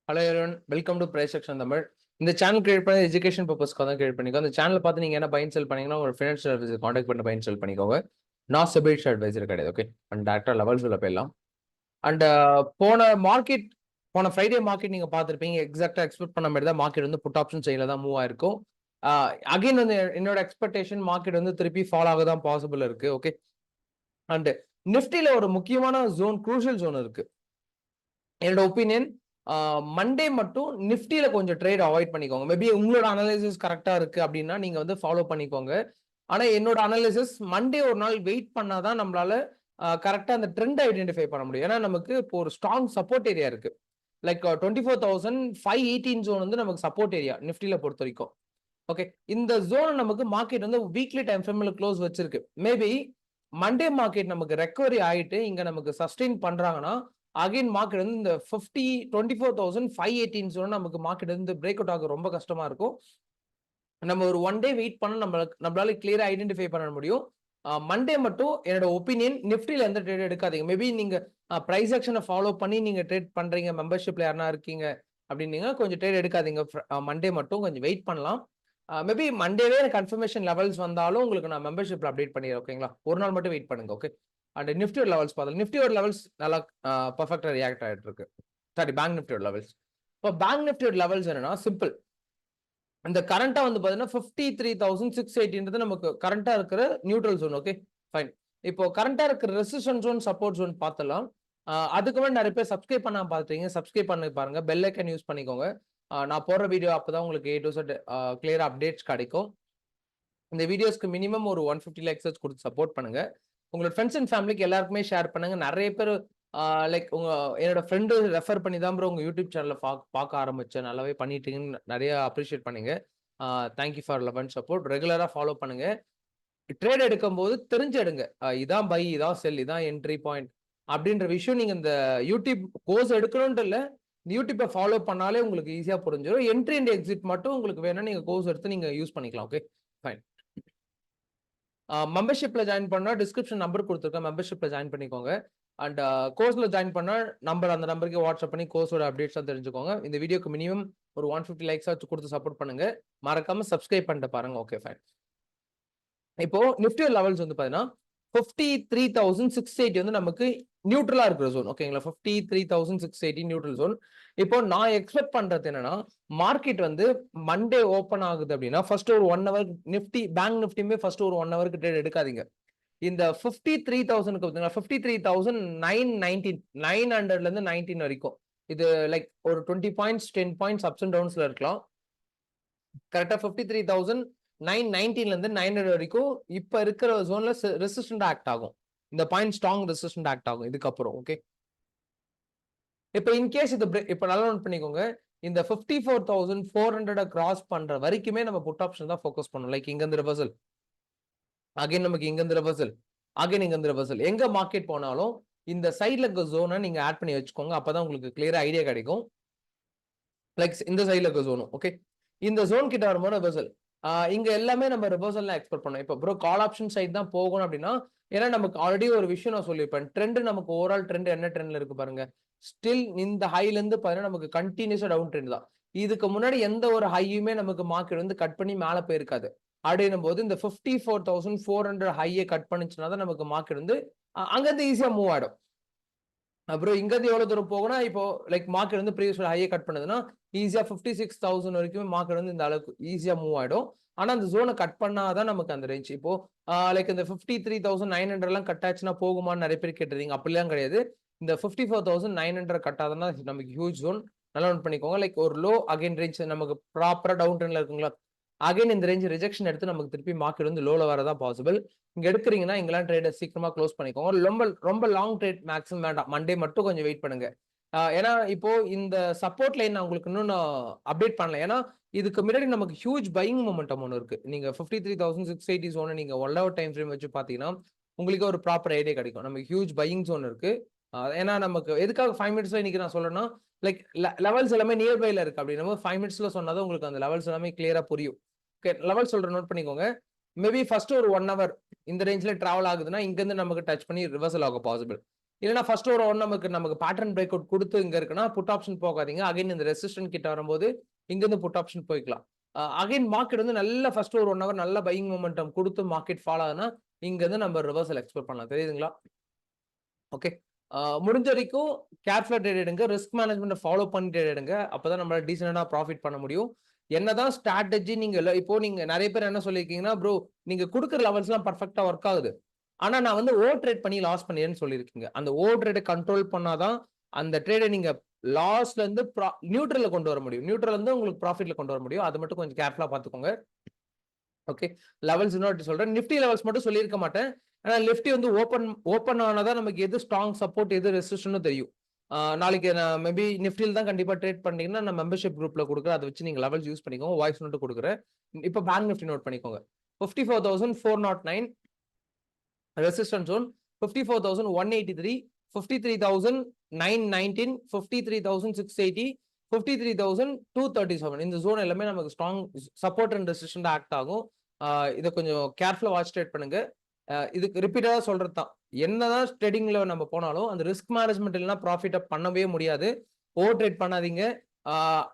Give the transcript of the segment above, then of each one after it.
Hello everyone, welcome to price section Tamil. இந்த channel create பண்ணி education பர்பஸ்க்காக தான் கிரியேட் பண்ணிக்கோ. அந்த சேனல் பார்த்து நீங்க என்ன பைன் செல் பண்ணீங்கன்னா ஒரு ஃபினான்ஷியல் அட்வைசர் காண்டாக்ட் பண்ணி பைன் செல் பண்ணிக்கோங்க. நான் செபிலிட்டி அட்வைசர் கிடையாது. ஓகே, அண்ட் டேரக்டா லெவல்ஸ் உள்ள போயிடலாம். அண்ட் போன ஃப்ரைடே மார்க்கெட் நீங்க பார்த்துருப்பீங்க. எக்ஸாக்டா எக்ஸ்பெக்ட் பண்ண மாதிரி தான் மார்க்கெட் வந்து புட் ஆப்ஷன் சைடில் தான் மூவ் ஆயிருக்கும். அகைன் வந்து என்னோட எக்ஸ்பெக்டேஷன் மார்க்கெட் வந்து திருப்பி ஃபாலோ ஆக தான் பாசிபிள் இருக்கு. ஓகே, அண்ட் நிஃப்டில ஒரு முக்கியமான ஜோன், குரூஷியல் ஜோன் இருக்கு. என்னோட ஒப்பீனியன் மண்டே மட்டும் நிஃப்டியில கொஞ்சம் ட்ரேட் அவாய்ட் பண்ணிக்கோங்க. மேபி உங்களோட அனலைசிஸ் கரெக்டா இருக்கு அப்படின்னா நீங்க வந்து ஃபாலோ பண்ணிக்கோங்க. ஆனா என்னோட அனலைசிஸ் மண்டே ஒரு நாள் வெயிட் பண்ணாதான் நம்மளால கரெக்டா அந்த ட்ரெண்ட் ஐடென்டிஃபை பண்ண முடியும். ஏன்னா நமக்கு இப்போ ஒரு ஸ்ட்ராங் சப்போர்ட் ஏரியா இருக்கு. லைக் 24,518 ஜோன் வந்து நமக்கு சப்போர்ட் ஏரியா நிஃப்டியில பொறுத்த வரைக்கும். ஓகே, இந்த ஜோன் நமக்கு மார்க்கெட் வந்து வீக்லி டைம் ஃப்ரேம்ல க்ளோஸ் வச்சிருக்கு. மேபி மண்டே மார்க்கெட் நமக்கு ரெக்கவரி ஆயிட்டு இங்க நமக்கு சஸ்டெயின் பண்றாங்கன்னா அகைன் மார்க்கெட் வந்து இந்த 24,518 ஜோன் நமக்கு மார்க்கெட் வந்து பிரேக் அவுட் ஆக ரொம்ப கஷ்டமா இருக்கும். நம்ம ஒரு ஒன் டே வெயிட் பண்ண நம்மளால கிளியரா ஐடென்டிஃபை பண்ண முடியும். மண்டே மட்டும் என்னோட ஒப்பீனியன் நிஃப்டில எந்த ட்ரேட் எடுக்காதீங்க. மேபி நீங்க பிரைஸ் ஆக்ஷனை ஃபாலோ பண்ணி நீங்க ட்ரேட் பண்றீங்க, மெம்பர்ஷிப்ல யாரா இருக்கீங்க அப்படின்னீங்க, கொஞ்சம் ட்ரேட் எடுக்காதீங்க. மண்டே மட்டும் கொஞ்சம் வெயிட் பண்ணலாம். மேபி மண்டேவே கன்ஃபர்மேஷன் லெவல்ஸ் வந்தாலும் உங்களுக்கு நான் மெம்பர்ஷிப்ல அப்டேட் பண்ணிடுறேன். ஓகேங்களா, ஒரு நாள் மட்டும் வெயிட் பண்ணுங்க. ஓகே, அண்ட் நிஃப்டியோட லெவல்ஸ் பார்த்தா நிஃப்டியோட லெவல்ஸ் நல்லா பர்ஃபெக்டா ரியாக்ட் ஆகிட்டு இருக்கு. சாரி, பேங்க் நிஃப்டியோட லெவல்ஸ். இப்போ பேங்க் நிஃப்டியோட லெவல்ஸ் என்னன்னா சிம்பிள். இந்த கரண்டா வந்து பாத்தீங்கன்னா 53,680 நமக்கு கரண்டா இருக்கிற நியூட்ரல் ஜோன். Okay, fine. இப்போ கரண்டா இருக்கிற ரெசிஸ்டன்ஸ் ஜோன், சப்போர்ட் ஜோன் பார்த்தலாம். அதுக்கு மேலே நிறைய பேர் சப்ஸ்கிரைப் பண்ணாம பார்த்துட்டீங்க. சப்ஸ்கிரைப் பண்ணி பாருங்க, பெல் ஐக்கன் யூஸ் பண்ணிக்கோங்க. நான் போடுற வீடியோ அப்பதான் உங்களுக்கு A to Z clear updates கிடைக்கும். இந்த வீடியோஸ்க்கு மினிமம் ஒரு 150 லைக்ஸ் கொடுத்து சப்போர்ட் பண்ணுங்க. உங்களோட ஃப்ரெண்ட்ஸ் அண்ட் ஃபேமிலிக்கு எல்லாருக்குமே ஷேர் பண்ணுங்க. நிறைய பேர் லைக் என்னோட ஃப்ரெண்டு ரெஃபர் பண்ணி தான் ப்ரோ உங்க யூடியூப் சேனலை பார்க்க ஆரம்பிச்சேன், நல்லாவே பண்ணிட்டீங்கன்னு நிறைய அப்ரிஷியேட் பண்ணுங்க. Thank you for love and support. ரெகுலரா ஃபாலோ பண்ணுங்க. ட்ரேட் எடுக்கும் போது தெரிஞ்சு எடுங்க. இதான் பை, இதான் செல், இதான் என்ட்ரி பாயிண்ட் அப்படின்ற விஷயம் நீங்க இந்த யூடியூப் கோர்ஸ் எடுக்கணும்னு இல்லை, இந்த யூடியூப்பை ஃபாலோ பண்ணாலே உங்களுக்கு ஈஸியா புரிஞ்சிடும். என்ட்ரி அண்ட் எக்ஸிட் மட்டும் உங்களுக்கு வேணும்னா நீங்க கோர்ஸ் எடுத்து நீங்க யூஸ் பண்ணிக்கலாம். Okay, fine. மெம்பர்ஷிப்ல ஜாயின் பண்ணா டிஸ்கிரிப்ஷன் நம்பர் கொடுத்துருக்கேன், மெம்பர்ஷிப்ல ஜாயின் பண்ணிக்கோங்க. அண்ட் கோர்ஸ்ல ஜாயின் பண்ணா அந்த நம்பருக்கு வாட்ஸ்அப் பண்ணி கோர்ஸோட அப்டேட்ஸ் தெரிஞ்சுக்கோங்க. இந்த வீடியோக்கு மினிமம் ஒரு 150 லைக்ஸ் வச்சு கொடுத்து சப்போர்ட் பண்ணுங்க. மறக்காம சப்ஸ்கிரைப் பண்ணிட்டு பாருங்க. Okay, fine. இப்போ நிஃப்டி லெவல்ஸ் வந்து பாத்தீங்கன்னா 53,680 வந்து நமக்கு நியூட்ரலா இருக்கிற ஜோன். ஓகேங்களா, 53,680 நியூட்ரல் ஜோன். இப்போ நான் எக்ஸ்பெக்ட் பண்றது என்னன்னா மார்க்கெட் வந்து மண்டே ஓப்பன் ஆகுது அப்படின்னா ஃபர்ஸ்ட் ஒரு 1 ஹவர் நிஃப்டி, பேங்க் நிஃப்டியுமே ஃபர்ஸ்ட் ஒரு 1 ஹவருக்கு ட்ரேட் எடுக்காதீங்க. இந்த 53,000க்கு 53,919 900ல இருந்து 19 வரைக்கும் இது லைக் ஒரு 20 பாயிண்ட்ஸ் 10 பாயிண்ட்ஸ் அப்ஸ் அண்ட் டவுன்ஸ்ல இருக்கலாம். கரெக்டா 53,919ல இருந்து 900 வரைக்கும் இப்ப இருக்கிற ஜோன்ல ரெசிஸ்டன்ட் ஆக்ட் ஆகும். இந்த பாயிண்ட் ஸ்ட்ராங் ரெசிஸ்டன்ட் ஆக்ட் ஆகும் இதுக்கப்புறம். ஓகே, இப்ப இன்கேஸ் இது இப்ப நல்லா நோட் பண்ணிக்கோங்க. இந்த 54,400 கிராஸ் பண்ற வரைக்குமே நம்ம புட் ஆப்ஷன் தான் ஃபோக்கஸ் பண்ணணும். லைக் இங்க இருந்து ரிவர்சல், அகைன் நமக்கு இங்க இருந்து ரிவர்சல், அகைன் இங்க இருந்து ரிவர்சல். எங்க மார்க்கெட் போனாலும் இந்த சைட்ல இருக்க ஜோனை நீங்க ஆட் பண்ணி வச்சுக்கோங்க. அப்பதான் உங்களுக்கு கிளியரா ஐடியா கிடைக்கும். லைக் இந்த சைட்ல இருக்க ஜோனும். ஓகே, இந்த ஜோன் கிட்ட வரும்போது ரிவர்சல், இங்க எல்லாமே நம்ம ரிவர்சல் எக்ஸ்பெக்ட் பண்ணோம். இப்போ ப்ரோ கால் ஆப்ஷன் சைட் தான் போகணும் அப்படின்னா, ஏன்னா நமக்கு ஆல்ரெடி ஒரு விஷயம் நான் சொல்லியிருப்பேன். ட்ரெண்ட் நமக்கு ஓவரால் ட்ரெண்ட் என்ன ட்ரெண்ட்ல இருக்கு பாருங்க. ஸ்டில் இந்த ஹைல இருந்து பாருங்க நமக்கு கண்டினியூஸா டவுன் ட்ரெண்ட் தான். இதுக்கு முன்னாடி எந்த ஒரு ஹையுமே நமக்கு மார்க்கெட் வந்து கட் பண்ணி மேல போயிருக்காது. அப்படின்னும் போது இந்த 54,400 ஹையை கட் பண்ணிச்சுன்னா தான் நமக்கு மார்க்கெட் வந்து அங்கிருந்து ஈஸியா மூவ் ஆயிடும். அப்புறம் இங்க இருந்து எவ்வளவு தூரம் போகணும், இப்போ லைக் மார்க்கெட் வந்து ப்ரீவியஸ் ஹையை கட் பண்ணுதுன்னா ஈஸியா 56,000 வரைக்கும் மார்க்கெட் வந்து இந்த அளவுக்கு ஈஸியா மூவ் ஆயிடும். ஆனா அந்த ஜோனை கட் பண்ணாதான் நமக்கு அந்த ரேஞ்ச். இப்போ லைக் இந்த 53,900 எல்லாம் கட் ஆச்சுன்னா போகுமான்னு நிறைய பேர் கேட்டுறீங்க. அப்படிலாம் கிடையாது. இந்த 54,900 கட் ஆகுதுன்னா நமக்கு ஹியூஜ் ஜோன். நல்லா நோட் பண்ணிக்கோங்க. லைக் ஒரு லோ அகைன் ரேஞ்ச் நமக்கு ப்ராப்பரா டவுன் ட்ரெண்ட்ல இருக்குங்களா, அகைன் இந்த ரேஞ்ச் ரிஜெக்ஷன் எடுத்து நமக்கு திருப்பி மார்க்கெட் வந்து லோல வரதா பாசிபிள். இங்க எடுக்கிறீங்கன்னா இங்கெல்லாம் ட்ரேட் சீக்கிரமா க்ளோஸ் பண்ணிக்கோங்க. ரொம்ப ரொம்ப லாங் ட்ரேட் மேக்ஸிமம் வேண்டாம். மண்டே மட்டும் கொஞ்சம் வெயிட் பண்ணுங்க. ஏன்னா இப்போ இந்த சப்போர்ட் லைன் நான் உங்களுக்கு இன்னும் அப்டேட் பண்ணல. ஏன்னா இதுக்கு முன்னாடி நமக்கு ஹியூஜ் பையிங் மொமெண்டம் ஒன்று இருக்கு. நீங்க 53,680 ஜோனை நீங்க 1 ஹவர் டைம் ஃப்ரேம் வச்சு பாத்தீங்கன்னா உங்களுக்கு ஒரு ப்ராப்பர் ஐடியா கிடைக்கும். நமக்கு ஹியூஜ் பையிங் ஜோன் இருக்கு. ஏன்னா நமக்கு எதுக்காக 5 மினிட்ஸ்ல இன்னைக்கு நான் சொல்றேன்னா லைக் லெவல்ஸ் எல்லாமே நியர்பைல இருக்கு. அப்படின்னா 5 மினிட்ஸ்ல சொன்னாதான் உங்களுக்கு அந்த லெவல்ஸ் எல்லாமே கிளியரா புரியும். ஓகே, லெவல் சொல்ற நோட் பண்ணிக்கோங்க. மேபி ஃபர்ஸ்ட் ஒரு 1 ஹவர் இந்த ரேஞ்ச்ல டிராவல் ஆகுதுன்னா இங்க இருந்து நமக்கு டச் பண்ணி ரிவர்சல் ஆகும் பாசிபிள். இல்லைன்னா ஃபர்ஸ்ட் ஒரு நமக்கு பேட்டர்ன் பிரேக் அவுட் கொடுத்து இங்க இருக்குன்னா புட் ஆப்ஷன் போகாதீங்க. அகைன் இந்த ரெசிஸ்டன்ட் கிட்ட வரும்போது இங்க இருந்து புட் ஆப்ஷன் போய்க்கலாம். அகைன் மார்க்கெட் வந்து நல்ல ஃபர்ஸ்ட் ஒரு 1 ஹவர் நல்ல பையிங் மொமெண்டம் கொடுத்து மார்க்கெட் ஃபால் ஆகுதுன்னா இங்க இருந்து நம்ம ரிவர்சல் எக்ஸ்பெக்ட் பண்ணலாம். தெரியுதுங்களா? ஓகே. முடிஞ்ச வரைக்கும் கேர்ஃபுல்லா ட்ரேட் எடுங்க. ரிஸ்க் மேனேஜ்மெண்ட்ட ஃபாலோ பண்ணி ட்ரேட் எடுங்க. அப்பதான் நம்மளால டீசென்ட்டா ப்ராஃபிட் பண்ண முடியும். என்னதான் ஸ்ட்ராட்டஜி இப்போ நீங்க நெறைய பேர் என்ன சொல்லியிருக்கீங்கன்னா, ப்ரோ நீங்க குடுக்குற லெவல்ஸ்லாம் பெர்ஃபெக்ட்டா ஒர்க் ஆகுது. ஆனா நான் வந்து ஓவர் ட்ரேட் பண்ணி லாஸ் பண்ணியேன்னு சொல்லியிருக்கீங்க. அந்த ஓவர் ட்ரேட கண்ட்ரோல் பண்ணாதான் அந்த ட்ரேட நீங்க லாஸ்ல இருந்து நியூட்ரல்ல கொண்டு வர முடியும். நியூட்ரல்ல இருந்து உங்களுக்கு ப்ராஃபிட்ல கொண்டு வர முடியும். அது மட்டும் கொஞ்சம் கேர்ஃபுல்லா பார்த்துக்கோங்க. ஓகே. லெவல்ஸ் இன்னொரு சொல்றேன். நிஃப்டி லெவல்ஸ் மட்டும் சொல்லியிருக்க மாட்டேன். ஆனா நிஃப்டி வந்து ஓப்பன் ஆனாதான் நமக்கு எது ஸ்ட்ராங் சப்போர்ட் எது ரெசிஸ்டன்ட்னு தெரியும். நாளைக்கு நான் மேபி நிஃப்டில தான் கண்டிப்பா ட்ரேட் பண்ணீங்கன்னா நான் மெம்பர்ஷிப் குரூப்ல கொடுக்குறேன். அதை வச்சு நீங்க லெவல்ஸ் யூஸ் பண்ணிக்கோங்க. வாய்ஸ் நோட் கொடுக்குறேன். இப்போ பேங்க் நிஃப்டி நோட் பண்ணிக்கோங்க. 54,409 ரெசிஸ்டன்ஸ் ஜோன், 54,183, 53,919, 53,680, 53,237 இந்த ஜோன் எல்லாமே நமக்கு strong support and resistant act ஆகும். இதை கொஞ்சம் கேர்ஃபுல்லா வாட்ச் ட்ரேட் பண்ணுங்க. இதுக்கு ரிப்பீட்டடா சொல்றது தான், என்னதான் ட்ரேடிங்ல நம்ம போனாலும் அந்த ரிஸ்க் மேனேஜ்மெண்ட் இல்லைன்னா ப்ராஃபிட்டை பண்ணவே முடியாது. ஓவர் ட்ரேட் பண்ணாதீங்க.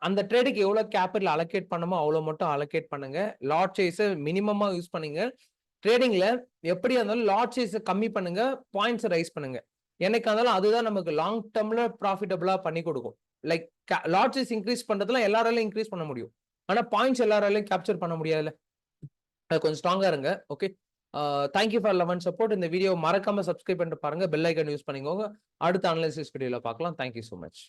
அந்த ட்ரேடுக்கு எவ்வளவு கேபிட்டல் அலோகேட் பண்ணுமோ அவ்வளவு மட்டும் அலோகேட் பண்ணுங்க. லாட் சைஸை மினிமமா யூஸ் பண்ணுங்க. ட்ரேடிங்ல எப்படியா இருந்தாலும் லாட் சைஸை கம்மி பண்ணுங்க, பாயிண்ட்ஸ் ரைஸ் பண்ணுங்க. என்னைக்கா இருந்தாலும் அதுதான் நமக்கு லாங் டேர்ம்ல ப்ராஃபிட்டபிளா பண்ணி கொடுக்கும். லைக் லாட் சைஸ் இன்க்ரீஸ் பண்றதுல எல்லாராலையும் இன்க்ரீஸ் பண்ண முடியும். ஆனா பாயிண்ட்ஸ் எல்லாராலையும் கேப்சர் பண்ண முடியாதுல்ல. அது கொஞ்சம் ஸ்ட்ராங்கா இருங்க. Okay. Thank you for love and support. இந்த வீடியோ மறக்காம சப்ஸ்கிரைப் பண்ணிட்டு பாருங்க. பெல் ஐக்கன் யூஸ் பண்ணிக்கோங்க. அடுத்த அனலைசிஸ் வீடியோல பார்க்கலாம். Thank you so much.